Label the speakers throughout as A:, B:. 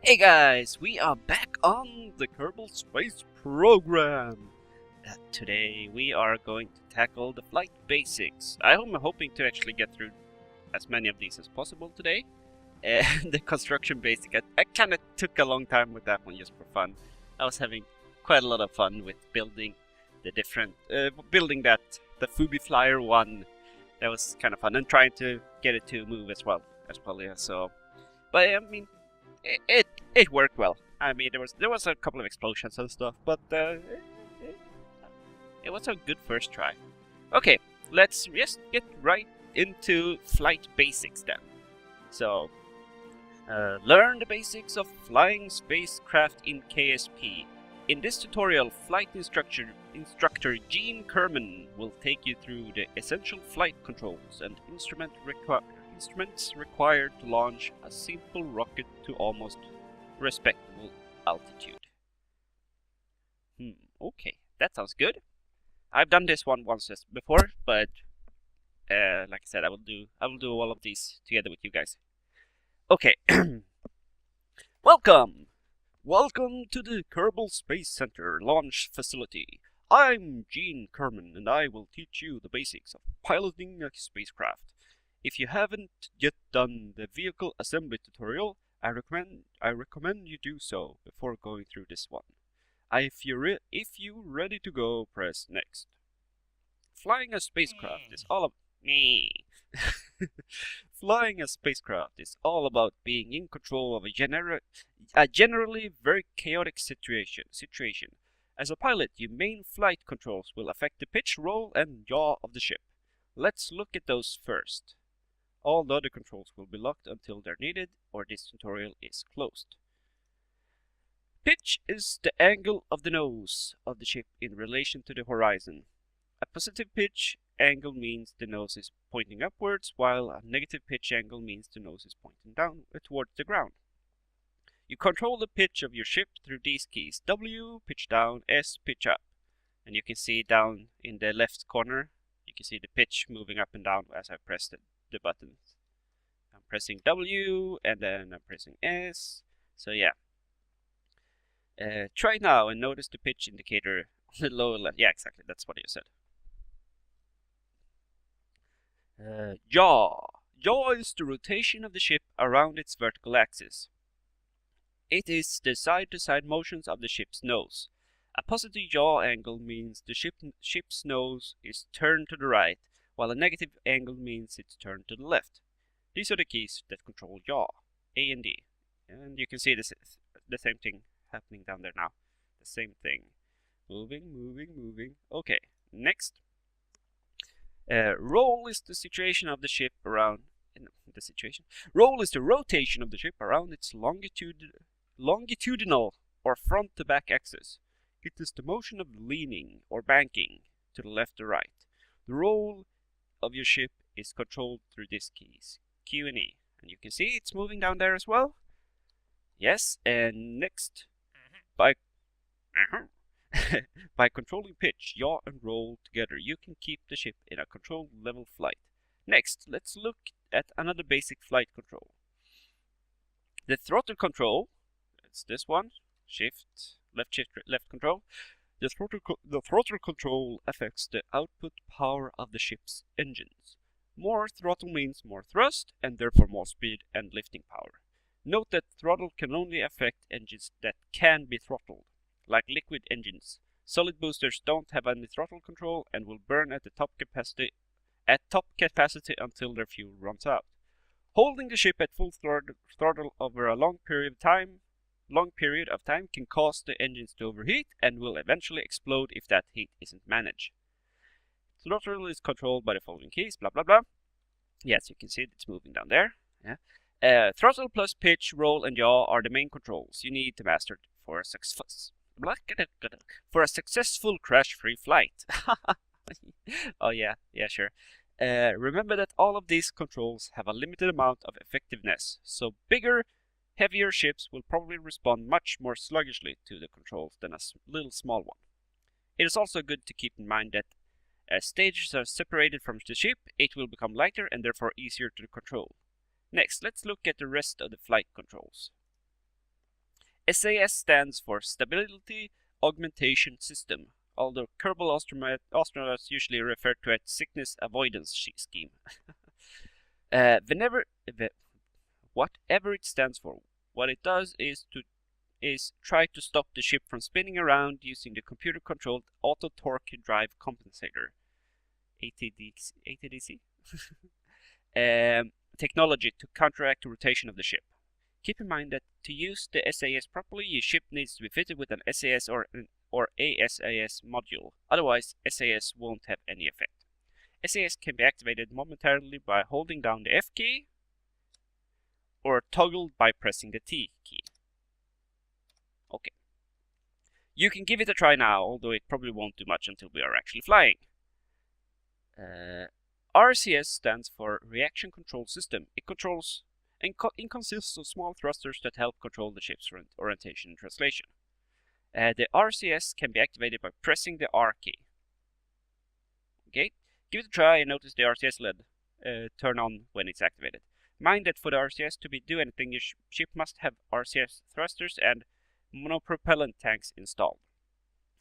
A: Hey guys, we are back on the Kerbal Space Program. Today we are going to tackle the flight basics. I'm hoping to actually get through as many of these as possible today. And the construction basic, I kind of took a long time with that one just for fun. I was having quite a lot of fun with building the different, the Fuubi Flyer one. That was kind of fun, and trying to get it to move as well, yeah. So, but I mean, it worked well. I mean, there was a couple of explosions and stuff, but it was a good first try. Okay, let's just get right into flight basics then. So, learn the basics of flying spacecraft in KSP. In this tutorial, flight instructor Gene Kerman will take you through the essential flight controls and instruments required to launch a simple rocket to almost respectable altitude. Okay, that sounds good. I've done this one once before, but like I said, I will do all of these together with you guys. Okay. Welcome to the Kerbal Space Center launch facility. I'm Gene Kerman, and I will teach you the basics of piloting a spacecraft. If you haven't yet done the vehicle assembly tutorial, I recommend you do so before going through this one. If you're ready to go, press next. Flying a spacecraft is all Flying a spacecraft is all about being in control of a generally very chaotic situation. As a pilot, your main flight controls will affect the pitch, roll, and yaw of the ship. Let's look at those first. All the other controls will be locked until they're needed, or this tutorial is closed. Pitch is the angle of the nose of the ship in relation to the horizon. A positive pitch angle means the nose is pointing upwards, while a negative pitch angle means the nose is pointing down towards the ground. You control the pitch of your ship through these keys: W, pitch down, S, pitch up. And you can see down in the left corner, you can see the pitch moving up and down as I press the buttons. I'm pressing W and then I'm pressing S. So yeah. Try now and notice the pitch indicator on the lower left. Yeah, exactly. That's what you said. Yaw. Yaw is the rotation of the ship around its vertical axis. It is the side-to-side motions of the ship's nose. A positive yaw angle means the ship's nose is turned to the right, while a negative angle means it's turned to the left. These are the keys that control yaw, A and D. And you can see the same thing happening down there now. The same thing. Moving. Okay, next. Roll is the situation of the ship around Roll is the rotation of the ship around its longitudinal or front to back axis. It is the motion of leaning or banking to the left or right. The roll of your ship is controlled through these keys, Q and E. And you can see it's moving down there as well. Yes, and next, by by controlling pitch, yaw, and roll together, you can keep the ship in a controlled level flight. Next, let's look at another basic flight control. The throttle control, it's this one, left control. The throttle control affects the output power of the ship's engines. More throttle means more thrust, and therefore more speed and lifting power. Note that throttle can only affect engines that can be throttled, like liquid engines. Solid boosters don't have any throttle control and will burn at top capacity until their fuel runs out. Holding the ship at full throttle over a long period of time can cause the engines to overheat and will eventually explode if that heat isn't managed. Throttle is controlled by the following keys, blah blah blah. Yes, you can see it's moving down there. Yeah. Throttle plus pitch, roll, and yaw are the main controls you need to master for a successful crash-free flight. Oh yeah, sure. Remember that all of these controls have a limited amount of effectiveness, so bigger, heavier ships will probably respond much more sluggishly to the controls than a little small one. It is also good to keep in mind that as stages are separated from the ship, it will become lighter and therefore easier to control. Next, let's look at the rest of the flight controls. SAS stands for Stability Augmentation System, although Kerbal astronauts usually refer to it as Sickness Avoidance Scheme. Whatever it stands for, what it does is try to stop the ship from spinning around using the computer-controlled auto torque drive compensator (ATDC) technology to counteract the rotation of the ship. Keep in mind that to use the SAS properly, your ship needs to be fitted with an SAS or ASAS module. Otherwise, SAS won't have any effect. SAS can be activated momentarily by holding down the F key or toggled by pressing the T key. Okay. You can give it a try now, although it probably won't do much until we are actually flying. RCS stands for Reaction Control System. It controls and consists of small thrusters that help control the ship's orientation and translation. The RCS can be activated by pressing the R key. Okay, give it a try and notice the RCS LED turn on when it's activated. Mind that for the RCS to do anything, your ship must have RCS thrusters and monopropellant tanks installed.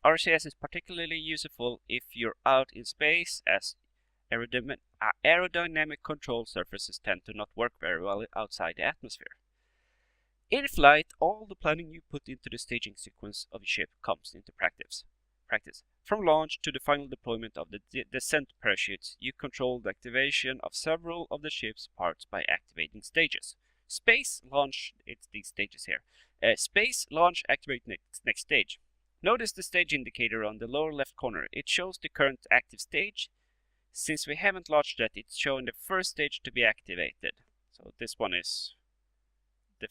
A: RCS is particularly useful if you're out in space, as aerodynamic control surfaces tend to not work very well outside the atmosphere. In flight, all the planning you put into the staging sequence of your ship comes into practice. From launch to the final deployment of the descent parachutes, you control the activation of several of the ship's parts by activating stages. Space launch, it's these stages here. Space launch activate next stage. Notice the stage indicator on the lower left corner. It shows the current active stage. Since we haven't launched that, it's showing the first stage to be activated. So this one is the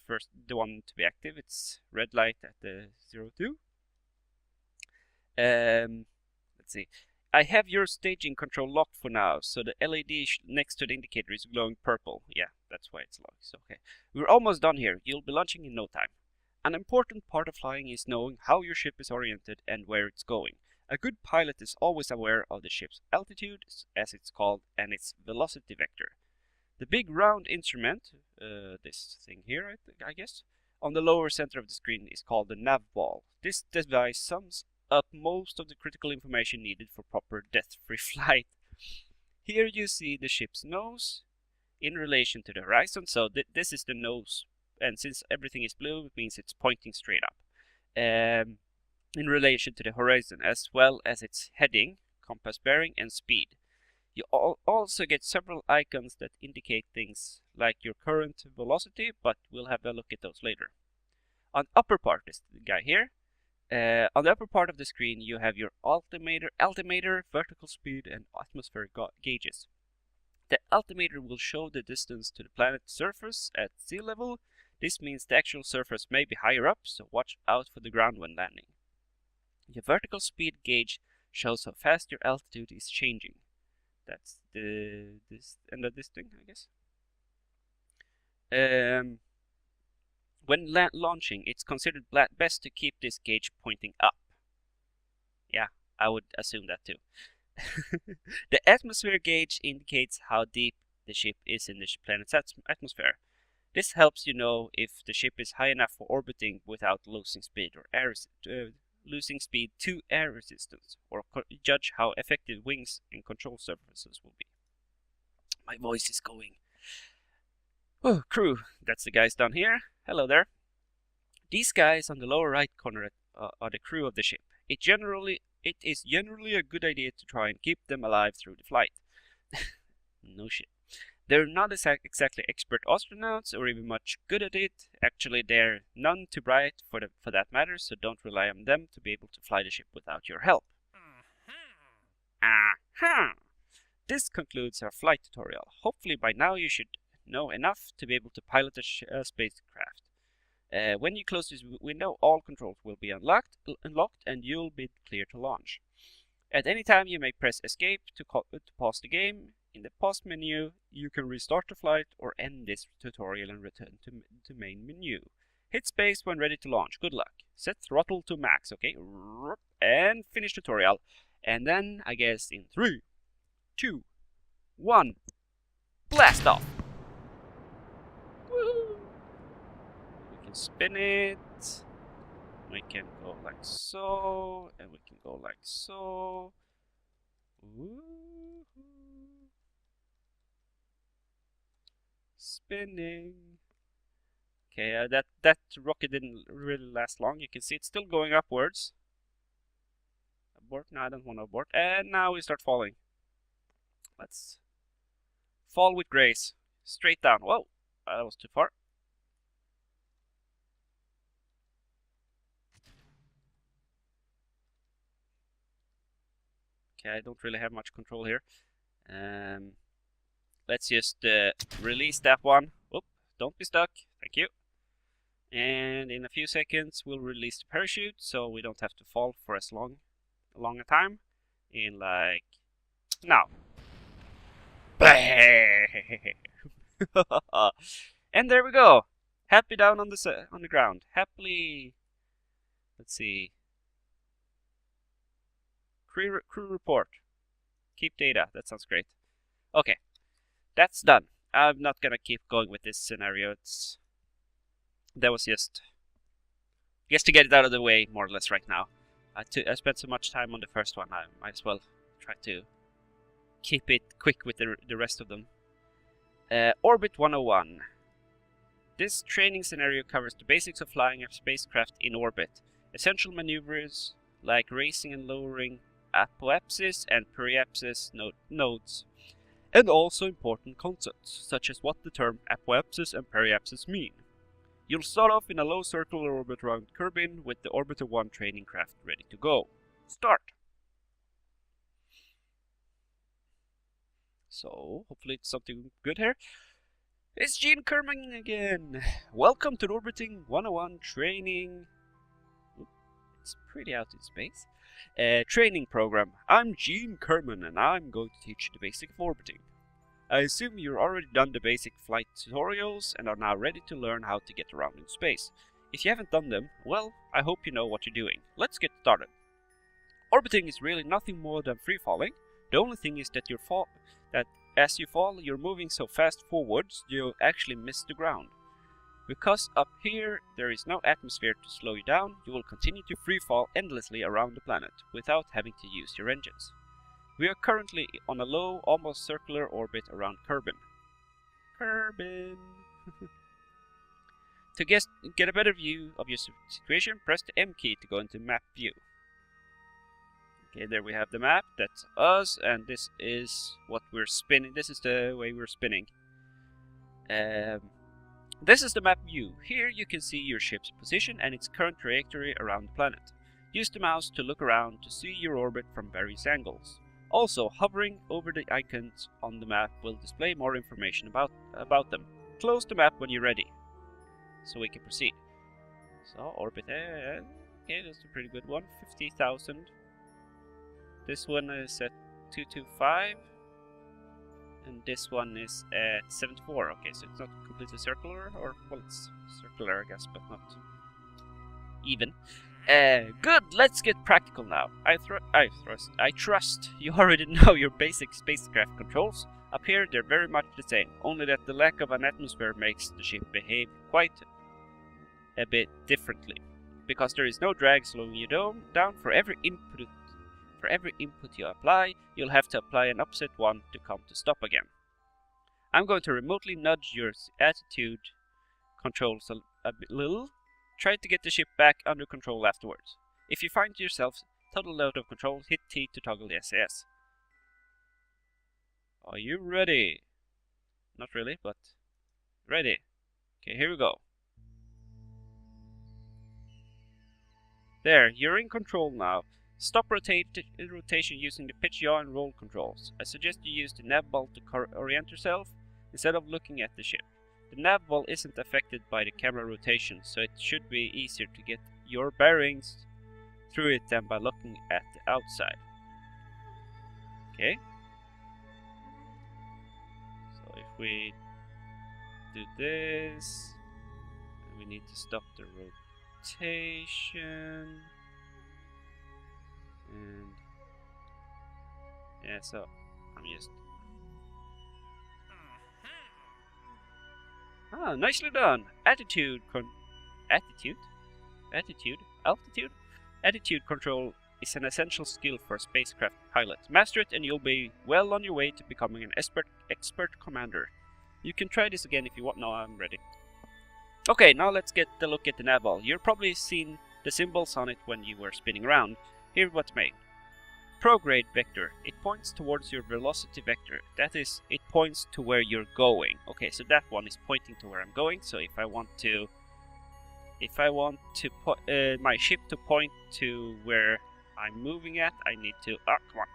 A: one to be active. It's red light at the 02. Let's see. I have your staging control locked for now, so the LED next to the indicator is glowing purple. Yeah, that's why it's locked. So, okay. We're almost done here. You'll be launching in no time. An important part of flying is knowing how your ship is oriented and where it's going. A good pilot is always aware of the ship's altitude, as it's called, and its velocity vector. The big round instrument, this thing here, I guess, on the lower center of the screen is called the nav ball. This device sums up most of the critical information needed for proper death-free flight. Here you see the ship's nose in relation to the horizon, so this is the nose, and since everything is blue, it means it's pointing straight up. In relation to the horizon, as well as its heading, compass bearing, and speed. You also get several icons that indicate things like your current velocity, but we'll have a look at those later. On the upper part, this guy here, on the upper part of the screen, you have your altimeter, vertical speed, and atmospheric gauges. The altimeter will show the distance to the planet's surface at sea level. This means the actual surface may be higher up, so watch out for the ground when landing. The vertical speed gauge shows how fast your altitude is changing. That's this end of this thing, I guess. When launching, it's considered best to keep this gauge pointing up. Yeah, I would assume that too. The atmosphere gauge indicates how deep the ship is in the planet's atmosphere. This helps you know if the ship is high enough for orbiting without losing speed to air resistance, or judge how effective wings and control surfaces will be. My voice is going. Oh, crew, that's the guys down here. Hello there. These guys on the lower right corner are the crew of the ship. It is generally a good idea to try and keep them alive through the flight. No shit. They're not exactly expert astronauts or even much good at it. Actually, they're none too bright for that matter, so don't rely on them to be able to fly the ship without your help. Aha! This concludes our flight tutorial. Hopefully by now you should know enough to be able to pilot a spacecraft. When you close this window, all controls will be unlocked and you'll be clear to launch. At any time you may press escape to pause the game. In the pause menu, you can restart the flight or end this tutorial and return to main menu. Hit space when ready to launch. Good luck. Set throttle to max, okay? And finish tutorial. And then, I guess, in 3, 2, 1, blast off! Woo! We can spin it. We can go like so, and we can go like so. Woohoo. Spinning. Okay, that rocket didn't really last long. You can see it's still going upwards. Abort? No, I don't want to abort. And now we start falling. Let's fall with grace. Straight down. Whoa, that was too far. Okay, I don't really have much control here. Let's just release that one. Oop, don't be stuck. Thank you. And in a few seconds, we'll release the parachute, so we don't have to fall for as long a time. In like now. And there we go. Happy down on the ground. Happily. Let's see. Crew report. Keep data. That sounds great. Okay, that's done. I'm not gonna keep going with this scenario. That was just to get it out of the way, more or less, right now. I spent so much time on the first one. I might as well try to keep it quick with the rest of them. Orbit 101. This training scenario covers the basics of flying a spacecraft in orbit, essential maneuvers like raising and lowering apoapsis and periapsis nodes, and also important concepts, such as what the term apoapsis and periapsis mean. You'll start off in a low circular orbit around Kerbal with the Orbiter 1 training craft ready to go. Start! So, hopefully it's something good here. It's Gene Kerman again! Welcome to the Orbiting 101 training... It's pretty out in space. Training program. I'm Gene Kerman and I'm going to teach you the basics of orbiting. I assume you've already done the basic flight tutorials and are now ready to learn how to get around in space. If you haven't done them, well, I hope you know what you're doing. Let's get started. Orbiting is really nothing more than free falling. The only thing is that as you fall, you're moving so fast forwards, you'll actually miss the ground. Because up here there is no atmosphere to slow you down, you will continue to free fall endlessly around the planet without having to use your engines. We are currently on a low, almost circular orbit around Kerbal. To get a better view of your situation, press the M key to go into map view. Okay, there we have the map. That's us, and this is what we're spinning. This is the way we're spinning. This is the map view. Here you can see your ship's position and its current trajectory around the planet. Use the mouse to look around to see your orbit from various angles. Also, hovering over the icons on the map will display more information about them. Close the map when you're ready, so we can proceed. So, orbit, okay, that's a pretty good one, 50,000. This one is at 225, and this one is at 74. Okay, so it's not completely circular, or, well, it's circular, I guess, but not even. Good, let's get practical now. I trust you already know your basic spacecraft controls. Up here, they're very much the same, only that the lack of an atmosphere makes the ship behave quite a bit differently. Because there is no drag slowing you down for every input you apply, you'll have to apply an opposite one to come to stop again. I'm going to remotely nudge your attitude controls a little. Try to get the ship back under control afterwards. If you find yourself totally out of control, hit T to toggle the SAS. Are you ready? Not really, but ready. Okay, here we go. There, you're in control now. Stop rotation using the pitch, yaw, and roll controls. I suggest you use the nav ball to orient yourself instead of looking at the ship. The nav ball isn't affected by the camera rotation, so it should be easier to get your bearings through it than by looking at the outside. Okay. So if we do this, we need to stop the rotation. And yeah, so I'm just nicely done. Attitude. Attitude? Altitude? Attitude control is an essential skill for a spacecraft pilot. Master it and you'll be well on your way to becoming an expert commander. You can try this again if you want. No, I'm ready. Okay, now let's get a look at the nav ball. You've probably seen the symbols on it when you were spinning around. Here's what's made. Prograde vector. It points towards your velocity vector. That is, it points to where you're going. Okay, so that one is pointing to where I'm going. So if I want put my ship to point to where I'm moving at, I need to... Oh, come on.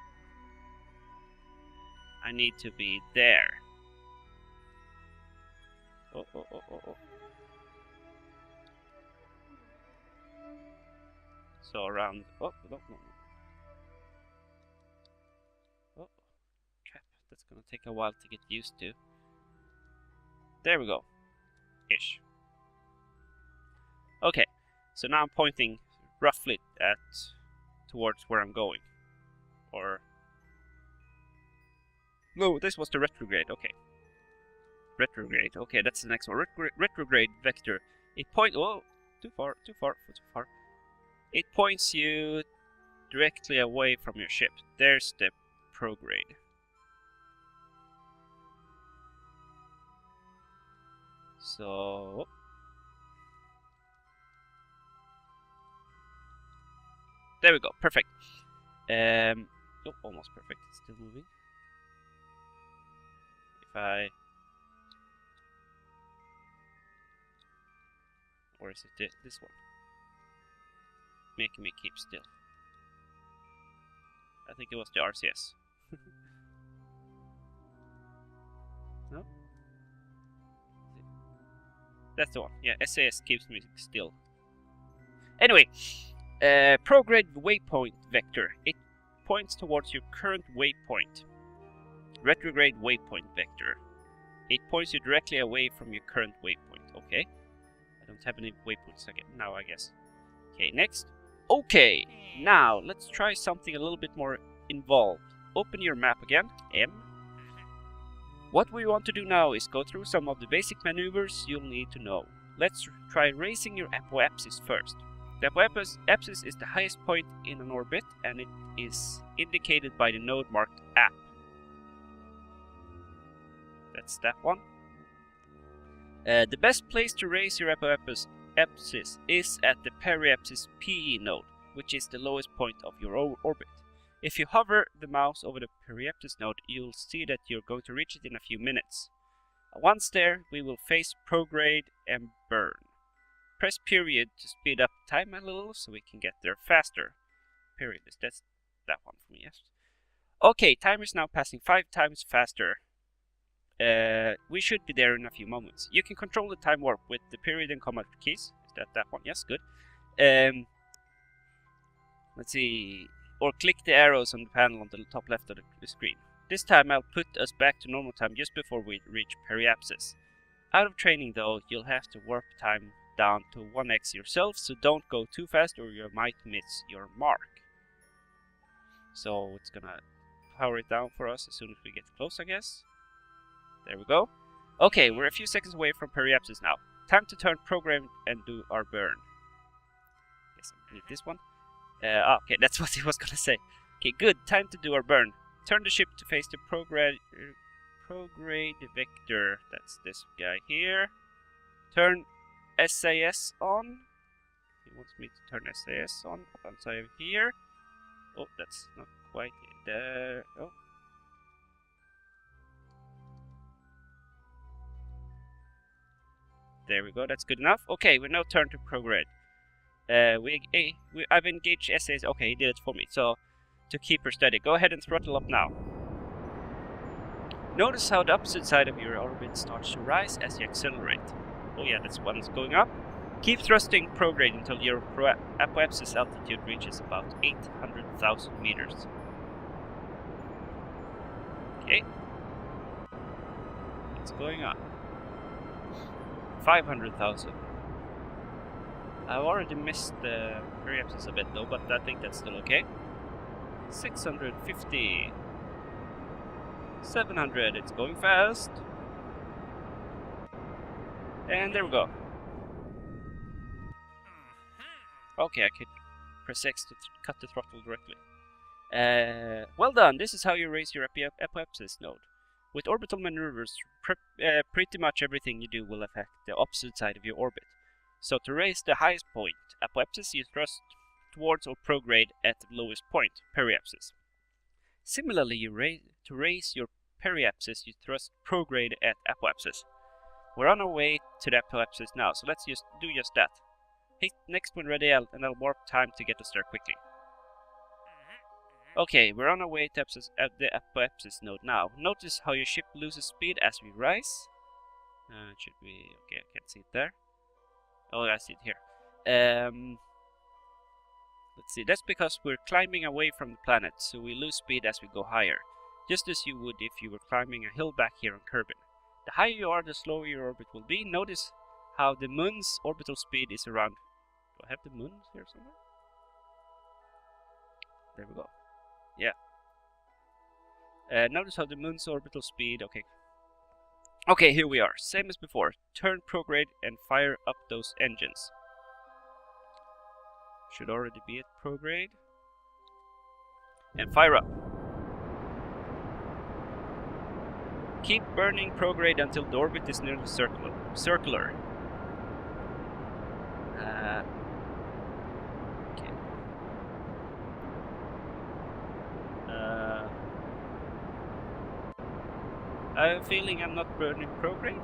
A: I need to be there. Oh. So around... Oh, no. Oh, crap. That's gonna take a while to get used to. There we go. Ish. Okay, so now I'm pointing roughly towards where I'm going. Or... No, this was the retrograde, okay. Retrograde, okay, that's the next one. Retrograde vector. It points... Oh, too far. It points you directly away from your ship. There's the prograde. So... There we go, perfect. Oh, almost perfect, it's still moving. If I... Or is it this one? Making me keep still. I think it was the RCS. No? That's the one. Yeah, SAS keeps me still. Anyway, prograde waypoint vector. It points towards your current waypoint. Retrograde waypoint vector. It points you directly away from your current waypoint. Okay. I don't have any waypoints again now, I guess. Okay, next. Okay, now let's try something a little bit more involved. Open your map again. M. What we want to do now is go through some of the basic maneuvers you'll need to know. Let's try raising your apoapsis first. The apoapsis is the highest point in an orbit, and it is indicated by the node marked ap. That's that one. The best place to raise your apoapsis is at the periapsis PE node, which is the lowest point of your orbit. If you hover the mouse over the periapsis node, you'll see that you're going to reach it in a few minutes. Once there, we will face prograde and burn. Press period to speed up time a little so we can get there faster. Period, that's that one for me, yes. Okay, timer is now passing 5 times faster. We should be there in a few moments. You can control the time warp with the period and comma keys. Is that one? Yes, good. Let's see. Or click the arrows on the panel on the top left of the screen. This time I'll put us back to normal time just before we reach periapsis. Out of training though, you'll have to warp time down to 1x yourself, so don't go too fast or you might miss your mark. So it's gonna power it down for us as soon as we get close, I guess. There we go. Okay, we're a few seconds away from periapsis now. Time to turn program and do our burn. Guess I need this one. Okay, that's what he was gonna say. Okay, good. Time to do our burn. Turn the ship to face the prograde vector. That's this guy here. Turn SAS on. He wants me to turn SAS on once I'm here. Oh, that's not quite there. Oh. There we go, that's good enough. Okay, we now turn to prograde. I've engaged SAS. Okay, he did it for me. So, to keep her steady, go ahead and throttle up now. Notice how the opposite side of your orbit starts to rise as you accelerate. Oh yeah, that's one that's going up. Keep thrusting prograde until your apoapsis altitude reaches about 800,000 meters. Okay. It's going up. 500,000. I've already missed the periapsis a bit though, but I think that's still okay. 650. 700, it's going fast. And there we go. Okay, I could press X to cut the throttle directly. Well done. This is how you raise your apoapsis node. With orbital maneuvers, pretty much everything you do will affect the opposite side of your orbit. So to raise the highest point, apoapsis, you thrust towards or prograde at the lowest point, periapsis. Similarly, to raise your periapsis, you thrust prograde at apoapsis. We're on our way to the apoapsis now, so let's just do just that. Hit next when ready, and I'll warp time to get us there quickly. Okay, we're on our way to the apoapsis node now. Notice how your ship loses speed as we rise. It should be... okay, I can't see it there. Oh, I see it here. Let's see, that's because we're climbing away from the planet, so we lose speed as we go higher. Just as you would if you were climbing a hill back here on Kerbal. The higher you are, the slower your orbit will be. Notice how the moon's orbital speed is around... do I have the moon here somewhere? There we go. Yeah. Notice how the moon's orbital speed... okay. Okay, here we are. Same as before. Turn prograde and fire up those engines. Should already be at prograde. And fire up. Keep burning prograde until the orbit is nearly circular. Okay. I have a feeling I'm not burning prograde.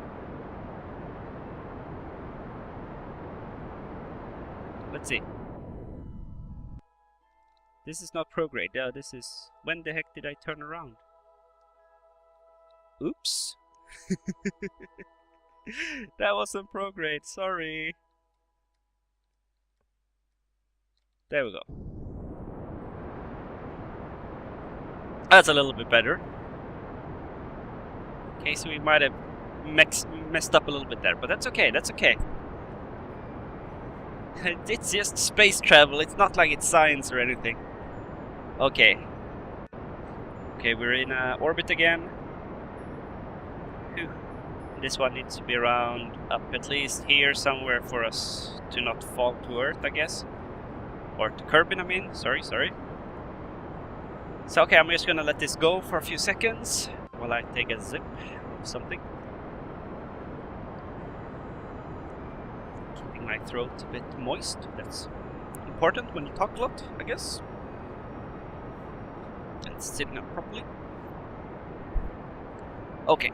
A: Let's see. This is not prograde. This is... when the heck did I turn around? Oops. That wasn't prograde. Sorry. There we go. That's a little bit better. Okay, so we might have messed up a little bit there, but that's okay, that's okay. It's just space travel, it's not like it's science or anything. Okay. Okay, we're in orbit again. Whew. This one needs to be around up at least here somewhere for us to not fall to Earth, I guess. Or to Kerbal, I mean. Sorry. So okay, I'm just gonna let this go for a few seconds while I take a zip of something. Keeping my throat a bit moist. That's important when you talk a lot, I guess. And sitting up properly. Okay.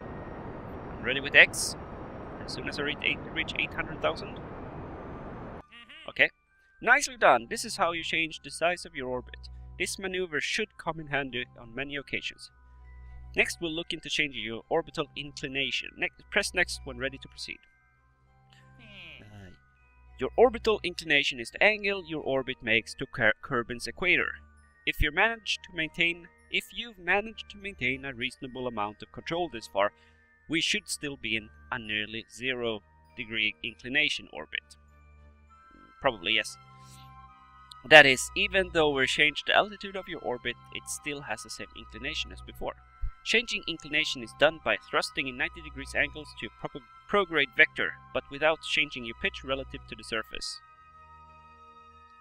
A: I'm ready with X. As soon as I reach 800,000. Okay. Nicely done. This is how you change the size of your orbit. This maneuver should come in handy on many occasions. Next, we'll look into changing your orbital inclination. Press next when ready to proceed. Your orbital inclination is the angle your orbit makes to Kerbal's equator. If you've managed to maintain a reasonable amount of control this far, we should still be in a nearly 0-degree inclination orbit. Probably yes. That is, even though we've changed the altitude of your orbit, it still has the same inclination as before. Changing inclination is done by thrusting in 90 degrees angles to a prograde vector, but without changing your pitch relative to the surface.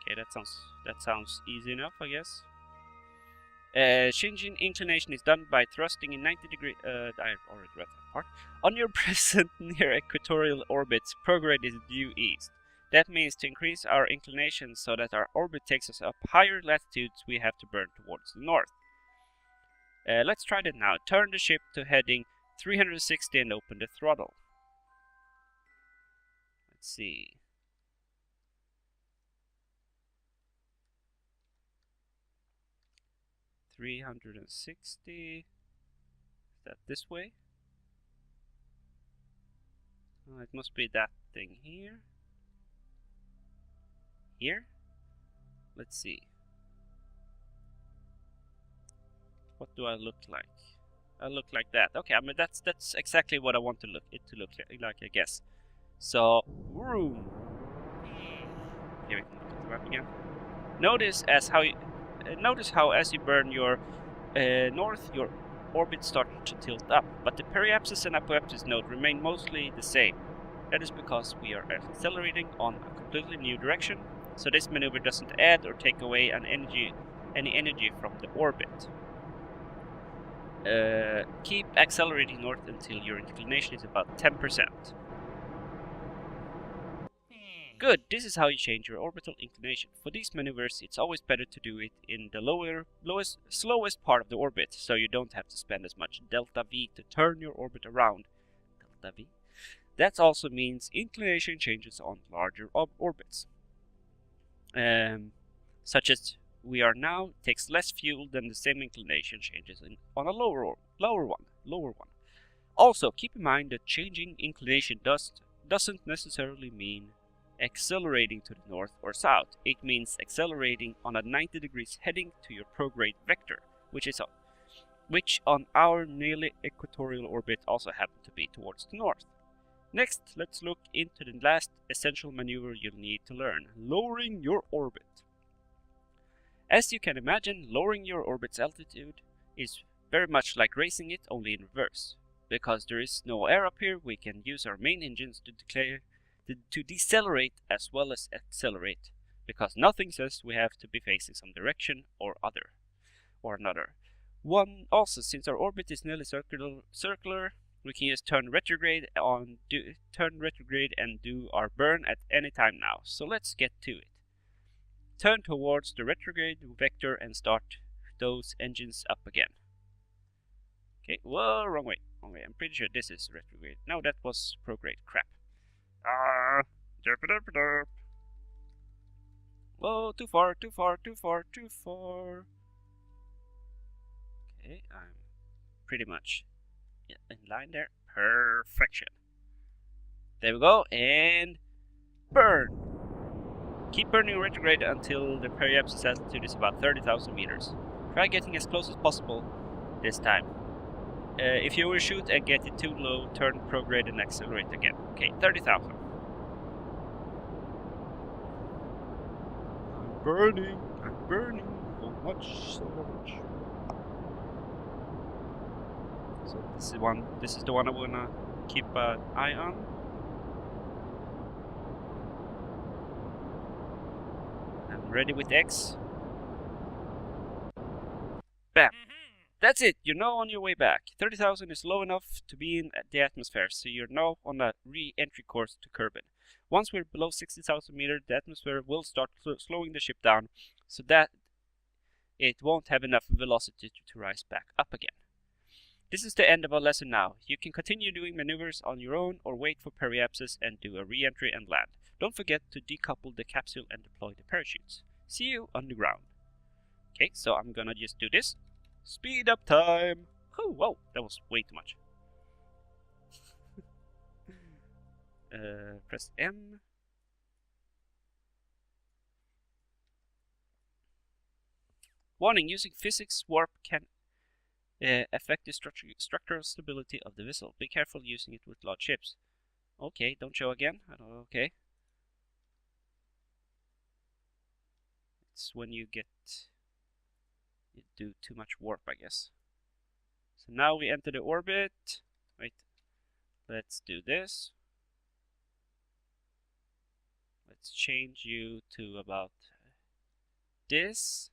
A: Okay, that sounds easy enough, I guess. Changing inclination is done by thrusting in 90 degrees... I already read that part. On your present near equatorial orbits, prograde is due east. That means to increase our inclination so that our orbit takes us up higher latitudes, we have to burn towards the north. Let's try that now. Turn the ship to heading 360 and open the throttle. Let's see. $360. Is that this way? Oh, it must be that thing here. Here? Let's see. What do I look like? I look like that. Okay, I mean that's exactly what I want to look like, I guess. So, vroom. Here we can look at the map again. Notice how as you burn your north, your orbit starts to tilt up, but the periapsis and apoapsis node remain mostly the same. That is because we are accelerating on a completely new direction, so this maneuver doesn't add or take away any energy from the orbit. Keep accelerating north until your inclination is about 10%. Good, this is how you change your orbital inclination. For these maneuvers, it's always better to do it in the slowest part of the orbit, so you don't have to spend as much delta V to turn your orbit around. Delta V? That also means inclination changes on larger orbits. Such as we are now, takes less fuel than the same inclination changes on a lower one. Also, keep in mind that changing inclination doesn't necessarily mean accelerating to the north or south. It means accelerating on a 90 degrees heading to your prograde vector, which on our nearly equatorial orbit also happen to be towards the north. Next, let's look into the last essential maneuver you'll need to learn, lowering your orbit. As you can imagine, lowering your orbit's altitude is very much like raising it, only in reverse. Because there is no air up here, we can use our main engines to decelerate as well as accelerate, because nothing says we have to be facing some direction or another. Also, since our orbit is nearly circular, we can just turn retrograde and do our burn at any time now. So let's get to it. Turn towards the retrograde vector and start those engines up again. Okay, whoa, wrong way. I'm pretty sure this is retrograde. No, that was prograde. Crap. Whoa, too far. Okay, I'm pretty much in line there. Perfection. There we go, and burn. Keep burning retrograde until the periapsis altitude is about 30,000 meters. Try getting as close as possible this time. If you overshoot and get it too low, turn prograde and accelerate again. Okay, 30,000. I'm burning so much. So this is the one I wanna keep an eye on. I'm ready with X. Bam! That's it, you're now on your way back. 30,000 is low enough to be in the atmosphere, so you're now on a re-entry course to Kerbal. Once we're below 60,000 meters, the atmosphere will start slowing the ship down, so that it won't have enough velocity to rise back up again. This is the end of our lesson now. You can continue doing maneuvers on your own or wait for periapsis and do a re-entry and land. Don't forget to decouple the capsule and deploy the parachutes. See you on the ground. Okay, so I'm gonna just do this. Speed up time! Oh, whoa, that was way too much. Press M. Warning, using physics warp can affect the structural stability of the vessel. Be careful using it with large ships. Okay, don't show again. Okay. It's when you do too much warp, I guess. So now we enter the orbit. Wait, let's do this. Let's change you to about this.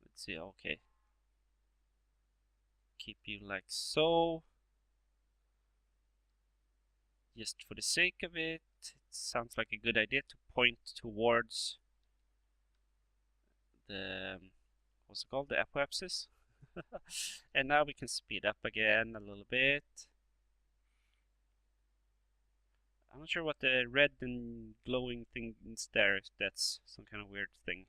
A: Let's see, okay. Keep you like so. Just for the sake of it, it sounds like a good idea to point towards the, what's it called, the apoapsis. And now we can speed up again a little bit. I'm not sure what the red and glowing thing is there, if that's some kind of weird thing.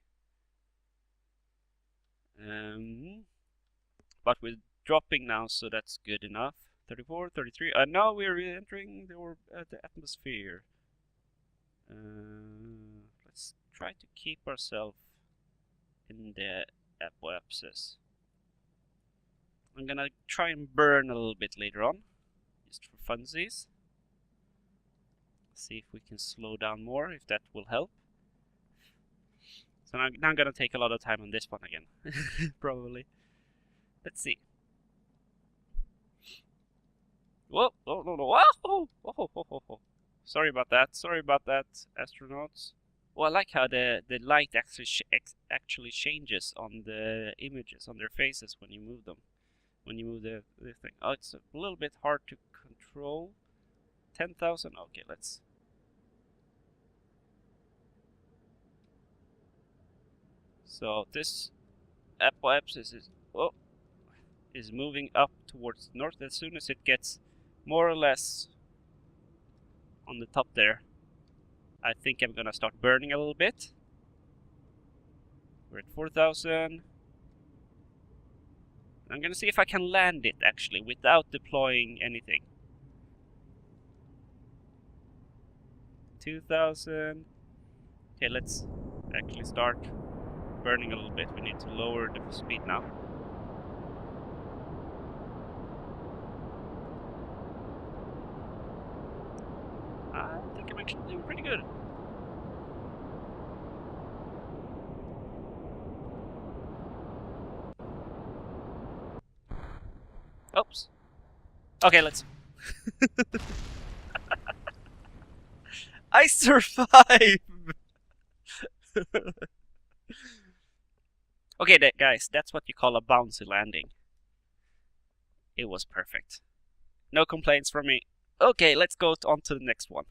A: But we're dropping now, so that's good enough. 34, 33, and now we're entering the atmosphere. Let's try to keep ourselves in the apoapsis. I'm gonna try and burn a little bit later on, just for funsies. See if we can slow down more, if that will help. So now I'm gonna take a lot of time on this one again, probably. Let's see. Whoa, no, no, no. Whoa, whoa, whoa, whoa, whoa. Sorry about that. Sorry about that, astronauts. Well, I like how the light actually changes on the images on their faces when you move them. When you move the thing. Oh, it's a little bit hard to control. 10,000. Okay, let's. So this apoapsis is moving up towards the north. As soon as it gets more or less on the top there, I think I'm gonna start burning a little bit. We're at 4,000. I'm gonna see if I can land it actually without deploying anything. 2,000. Okay, let's actually start burning a little bit. We need to lower the speed now. I think I'm actually doing pretty good. Oops. Okay, let's. I survived! Okay, guys, that's what you call a bouncy landing. It was perfect. No complaints from me. Okay, let's go on to the next one.